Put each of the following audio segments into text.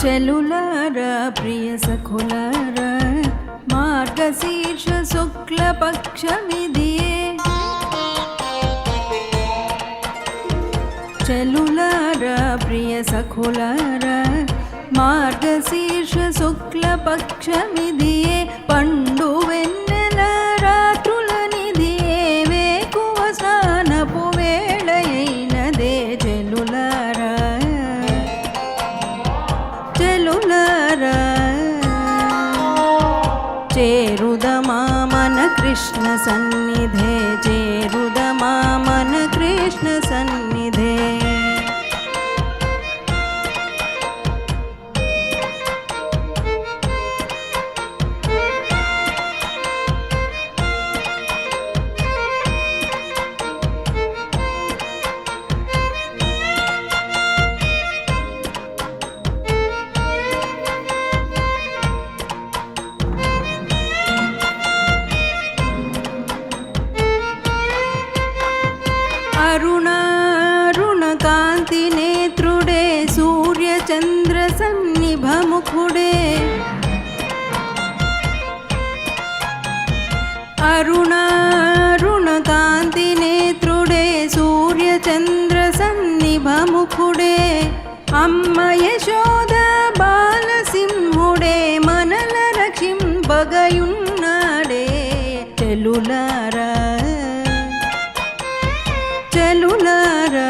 చెలులారా ప్రియ సఖులారా మార్గశీర్ష శుక్ల పక్షమిదియే చెలులారా ప్రియ సఖులారా మార్గశీర్ష శుక్ల పక్షమిదియే పండు వెన్నెల రాత్రులనిదియే వేకువ స్నానపు వేళయైనదే చెలులారా చెలులారా చేరుదమా మన కృష్ణ సన్నిధే చేరుదమా మన కృష్ణ సన్నిధే అరుణారుణకాంతి నేత్రుడే సూర్యచంద్ర సన్నిభముఖుడే అరుణారుణకాంతి నేత్రుడే సూర్యచంద్ర సన్నిభముఖుడే అమ్మ యశోద బాలసింహుడే మనల రక్షింపగయున్నాడే చెలులారా చెలులారా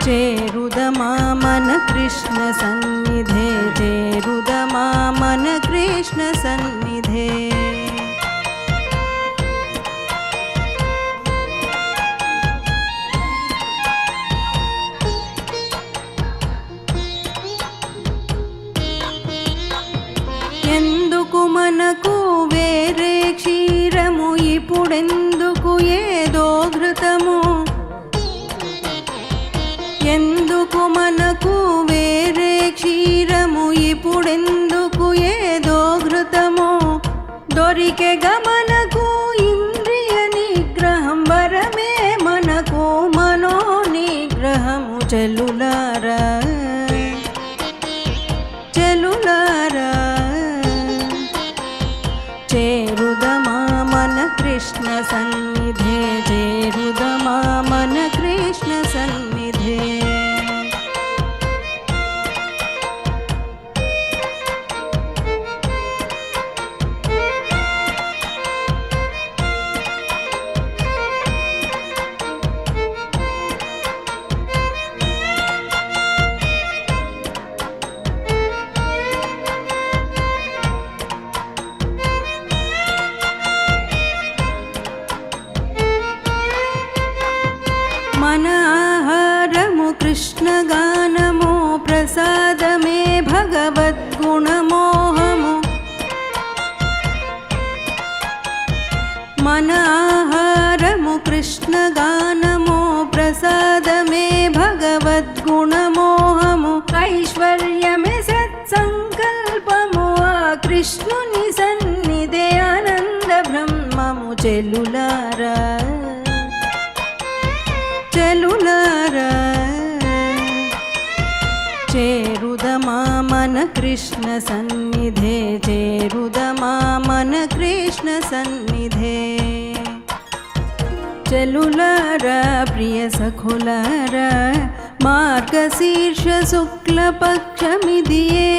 చేరుదమా మన కృష్ణ సన్నిధే చేరుదమా మన కృష్ణ సన్నిధే ఎందుకు మనకు వేరే క్షీరము ఇప్పుడెందుకు ఏదో ఘృతము ఎందుకు మనకు వేరే క్షీరము ఇప్పుడెందుకు ఏదో ఘృతము దొరికే గమనకు ఇంద్రియ నిగ్రహం వరమే మనకు మనో నిగ్రహము చెలులారా చెలులారా చేరుదమా మన కృష్ణ సన్నిధే చేరుదమా మన కృష్ణ సన్నిధే మన ఆహారము కృష్ణ గానము ప్రసాదమే భగవద్గుణమోహము మన ఆహారము కృష్ణ గానము ప్రసాదమే భగవద్గుణమోహము ఐశ్వర్యమే సత్సంకల్పము ఆ కృష్ణుని సన్నిధే ఆనంద బ్రహ్మము చెలులారా చెలులారా చేరుదమా మన కృష్ణ సన్నిధే చేరుదమా మన కృష్ణ సన్నిధే చెలులారా ప్రియ సఖులారా మార్గశీర్ష శుక్ల పక్షమిదియే